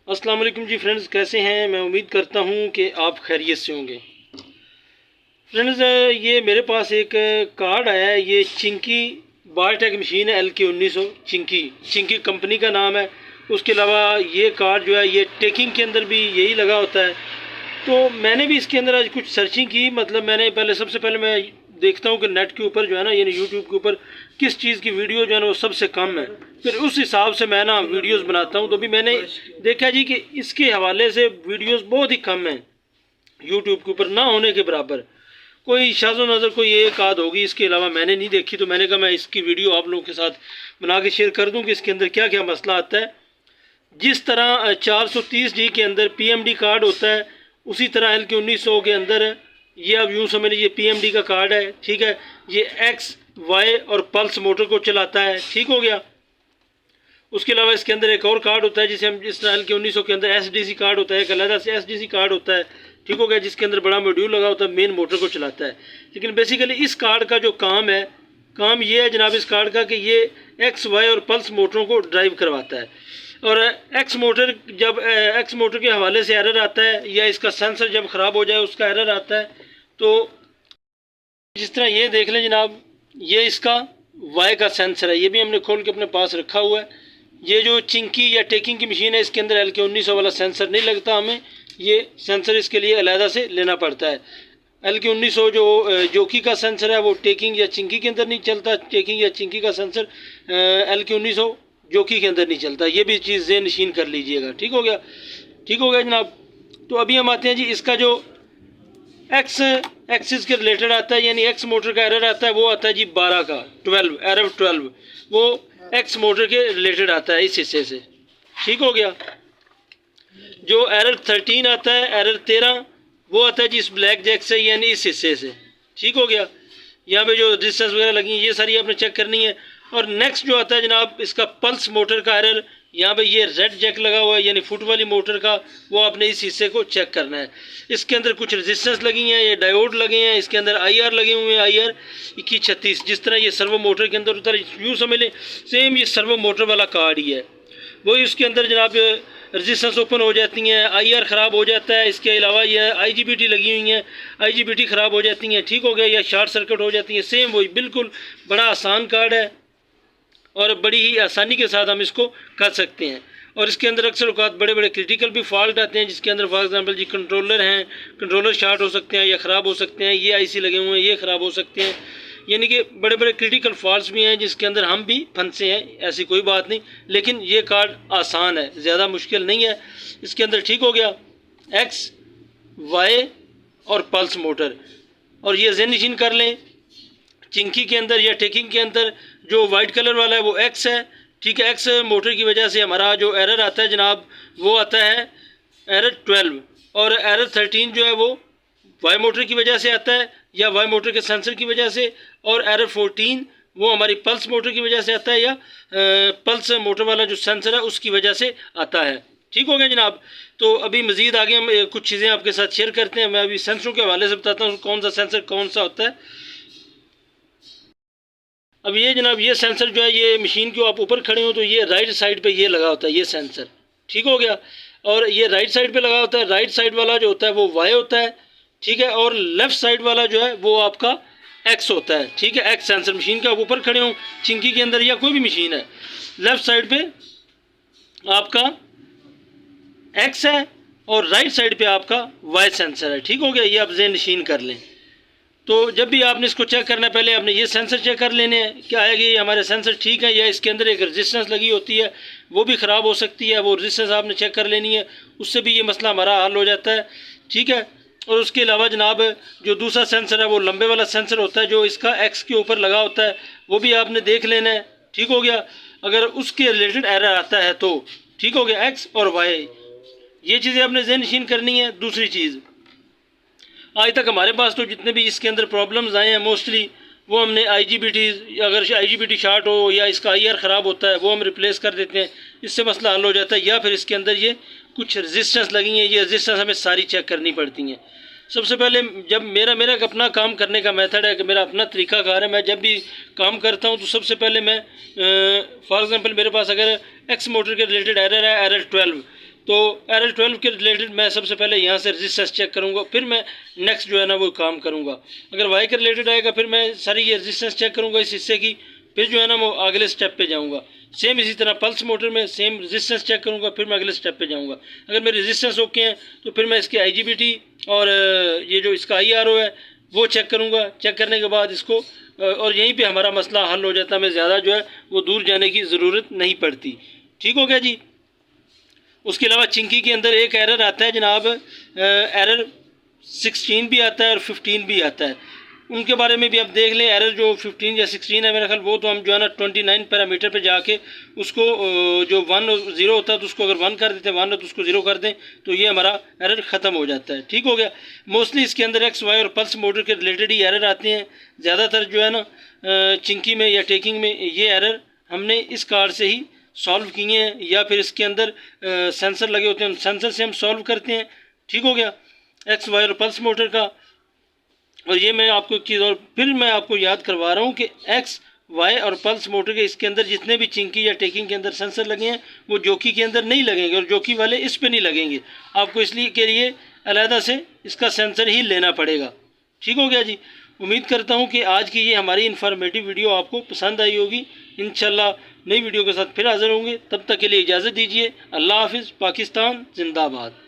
अस्सलाम वालेकुम जी फ्रेंड्स, कैसे हैं? मैं उम्मीद करता हूं कि आप खैरियत से होंगे। फ्रेंड्स, ये मेरे पास एक कार्ड आया है। ये चिंकी बारटेक मशीन है, LK 1900 चिंकी कंपनी का नाम है। उसके अलावा ये कार्ड जो है ये टेकिंग के अंदर भी यही लगा होता है। तो मैंने भी इसके अंदर आज कुछ सर्चिंग की। मतलब मैंने सबसे पहले मैं देखता हूँ कि नेट के ऊपर जो है ना, यानी यूट्यूब के ऊपर किस चीज़ की वीडियो जो है ना वो सबसे कम है। फिर उस हिसाब से मैं ना वीडियोस बनाता हूँ। तो भी मैंने देखा जी कि इसके हवाले से वीडियोस बहुत ही कम हैं यूट्यूब के ऊपर, ना होने के बराबर। कोई शाज़ो नज़र कोई एक आध होगी, इसके अलावा मैंने नहीं देखी। तो मैंने कहा मैं इसकी वीडियो आप लोगों के साथ बना के शेयर कर दूँ कि इसके अंदर क्या क्या मसला आता है। जिस तरह 430G के अंदर PMD कार्ड होता है, उसी तरह LK 1900 के अंदर ये आप यूँ समझ लीजिए PMD का कार्ड है। ठीक है, ये X, Y और पल्स मोटर को चलाता है। ठीक हो गया। उसके अलावा इसके अंदर एक और कार्ड होता है जिसे हम जिस तरह LK 1900 के अंदर SDC कार्ड होता है, एक अलग से SDC कार्ड होता है। ठीक हो गया, जिसके अंदर बड़ा मॉड्यूल लगा होता है, मेन मोटर को चलाता है। लेकिन बेसिकली इस कार्ड का जो काम है, काम ये है जनाब इस कार्ड का कि ये X, Y और पल्स मोटरों को ड्राइव करवाता है। और एक्स मोटर जब एक्स मोटर के हवाले से एरर आता है, या इसका सेंसर जब ख़राब हो जाए उसका एरर आता है, तो जिस तरह ये देख लें जनाब, ये इसका वाई का सेंसर है। ये भी हमने खोल के अपने पास रखा हुआ है। ये जो चिंकी या टेकिंग की मशीन है, इसके अंदर LK 1900 वाला सेंसर नहीं लगता। हमें ये सेंसर इसके लिए अलहदा से लेना पड़ता है। LK 1900 जो जोकी का सेंसर है वो टेकिंग या चिंकी के अंदर नहीं चलता। टेकिंग या चिंकी का सेंसर LK 1900 जोकी के अंदर नहीं चलता। ये भी चीज़ ज़हन नशीन कर लीजिएगा। ठीक हो गया, ठीक हो गया जनाब। तो अभी हम आते हैं जी, इसका जो एक्स एक्सिस के रिलेटेड आता है, यानी एक्स मोटर का एरर आता है, वो आता है जी 12 का 12 एरर 12, वो एक्स मोटर के रिलेटेड आता है इस हिस्से से। ठीक हो गया। जो एरर 13 आता है, एरर 13, वो आता है जी इस ब्लैक जैक से, यानी इस हिस्से से। ठीक हो गया। यहाँ पे जो रजिस्टेंस वगैरह लगी है ये सारी आपने चेक करनी है। और नेक्स्ट जो आता है जनाब इसका पल्स मोटर का एरर, यहाँ पे ये रेड जैक लगा हुआ है यानी फुट वाली मोटर का, वो आपने इस हिस्से को चेक करना है। इसके अंदर कुछ रेजिस्टेंस लगी हैं, ये डायोड लगे हैं, इसके अंदर IR लगे हुए हैं, IR 2136। जिस तरह ये सर्वो मोटर के अंदर उतर यूँ समझ लें सेम ये सर्वो मोटर वाला कार्ड ही है। वही उसके अंदर जनाब रजिस्टेंस ओपन हो जाती हैं, IR ख़राब हो जाता है। इसके अलावा ये IGBT लगी हुई हैं, IGBT ख़राब हो जाती हैं। ठीक हो गया, या शॉर्ट सर्किट हो जाती हैं। सेम वही, बिल्कुल बड़ा आसान कार्ड है और बड़ी ही आसानी के साथ हम इसको कर सकते हैं। और इसके अंदर अक्सर औक़ात बड़े बड़े क्रिटिकल भी फॉल्ट आते हैं, जिसके अंदर फॉर एग्जांपल जी कंट्रोलर हैं, कंट्रोलर शॉर्ट हो सकते हैं या ख़राब हो सकते हैं। ये IC लगे हुए हैं, ये ख़राब हो सकते हैं। यानी कि बड़े बड़े क्रिटिकल फॉल्ट्स भी हैं जिसके अंदर हम भी फंसे हैं। ऐसी कोई बात नहीं, लेकिन ये कार्ड आसान है, ज़्यादा मुश्किल नहीं है इसके अंदर। ठीक हो गया, X, Y और पल्स मोटर। और ये ज़हन नशीन कर लें, चिंकी के अंदर या टेकिंग के अंदर जो वाइट कलर वाला है वो X है। ठीक है, X मोटर की वजह से हमारा जो एरर आता है जनाब, वो आता है एरर 12। और एरर 13 जो है वो वाई मोटर की वजह से आता है, या वाई मोटर के सेंसर की वजह से। और एरर 14 वो हमारी पल्स मोटर की वजह से आता है, या पल्स मोटर वाला जो सेंसर है उसकी वजह से आता है। ठीक हो गया जनाब। तो अभी मज़ीद आगे हम कुछ चीज़ें आपके साथ शेयर करते हैं। मैं अभी सेंसरों के हवाले से बताता हूँ कौन सा सेंसर कौन सा होता है। अब ये जनाब ये सेंसर जो है, ये मशीन को आप ऊपर खड़े हो तो ये राइट साइड पे ये लगा होता है ये सेंसर। ठीक हो गया। और ये राइट साइड पे लगा होता है। राइट साइड वाला जो होता है वो वाई होता है। ठीक है, और लेफ़्ट साइड वाला जो है वो आपका X होता है। ठीक है, X सेंसर। मशीन के आप ऊपर खड़े हो चिंकी के अंदर या कोई भी मशीन है, लेफ़्ट साइड पे आपका X है और राइट साइड पे आपका Y सेंसर है। ठीक हो गया, ये आप ज़हन नशीन कर लें। तो जब भी आपने इसको चेक करना है, पहले आपने ये सेंसर चेक कर लेने हैं क्या है कि ये हमारे सेंसर ठीक है, या इसके अंदर एक रेजिस्टेंस लगी होती है वो भी ख़राब हो सकती है। वो रेजिस्टेंस आपने चेक कर लेनी है, उससे भी ये मसला हमारा हल हो जाता है। ठीक है। और उसके अलावा जनाब जो दूसरा सेंसर है वो लंबे वाला सेंसर होता है, जो इसका X के ऊपर लगा होता है, वो भी आपने देख लेना है। ठीक हो गया। अगर उसके रिलेटेड एरर आता है तो ठीक हो गया, X और Y, ये चीज़ें आपने ज़हन नशीन करनी है। दूसरी चीज़, आज तक हमारे पास तो जितने भी इसके अंदर प्रॉब्लम्स आए हैं मोस्टली वो हमने IGBT, अगर IGBT शॉर्ट हो या इसका IR ख़राब होता है वो हम रिप्लेस कर देते हैं, इससे मसला हल हो जाता है। या फिर इसके अंदर ये कुछ रेजिस्टेंस लगी हैं, ये रेजिस्टेंस हमें सारी चेक करनी पड़ती हैं। सबसे पहले जब मेरा अपना काम करने का मेथड है कि मेरा अपना तरीक़ाकार है, मैं जब भी काम करता हूँ तो सबसे पहले मैं फॉर एग्ज़ाम्पल मेरे पास अगर X मोटर के रिलेटेड एरर है, एरर 12, तो एरर 12 के रिलेटेड मैं सबसे पहले यहाँ से रजिस्टेंस चेक करूँगा, फिर मैं नेक्स्ट जो है ना वो काम करूँगा। अगर वाई के रिलेटेड आएगा फिर मैं सारी ये रजिस्टेंस चेक करूँगा इस हिस्से की, फिर जो है ना वो अगले स्टेप पे जाऊँगा। सेम इसी तरह पल्स मोटर में सेम रेजिस्टेंस चेक करूँगा, फिर मैं अगले स्टेप पे जाऊँगा। अगर मेरे रेजिस्टेंस ओके हैं तो फिर मैं इसकी IGBT और ये जो इसका IRO है वो चेक करूँगा। चेक करने के बाद इसको और यहीं पे हमारा मसला हल हो जाता है, हमें ज़्यादा जो है वो दूर जाने की ज़रूरत नहीं पड़ती। ठीक हो गया जी। उसके अलावा चिंकी के अंदर एक एरर आता है जनाब, एरर 16 भी आता है और 15 भी आता है। उनके बारे में भी आप देख लें। एरर जो 15 या 16 है मेरा ख्याल वो तो हम जो है ना 29 पैरामीटर पे जाके उसको जो 1 और 0 होता है तो उसको अगर 1 कर देते हैं, 1 है तो उसको 0 कर दें तो ये हमारा एरर ख़त्म हो जाता है। ठीक हो गया। मोस्टली इसके अंदर XY और पल्स मोटर के रिलेटेड ही एरर आते हैं ज़्यादातर जो है ना चिंकी में या टेकिंग में। ये एरर हमने इस कार्ड से ही सॉल्व किए हैं या फिर इसके अंदर सेंसर लगे होते हैं, सेंसर से हम सॉल्व करते हैं। ठीक हो गया XY और पल्स मोटर का। और ये मैं आपको एक चीज़ और फिर मैं आपको याद करवा रहा हूँ कि XY और पल्स मोटर के इसके अंदर जितने भी चिंकी या टेकिंग के अंदर सेंसर लगे हैं वो जोकी के अंदर नहीं लगेंगे और जोकी वाले इस पे नहीं लगेंगे। आपको इसलिए के लिए अलहदा से इसका सेंसर ही लेना पड़ेगा। ठीक हो गया जी। उम्मीद करता हूँ कि आज की ये हमारी इन्फॉर्मेटिव वीडियो आपको पसंद आई होगी। इंशाल्लाह नई वीडियो के साथ फिर हाज़िर होंगे, तब तक के लिए इजाज़त दीजिए। अल्लाह हाफिज़। पाकिस्तान जिंदाबाद।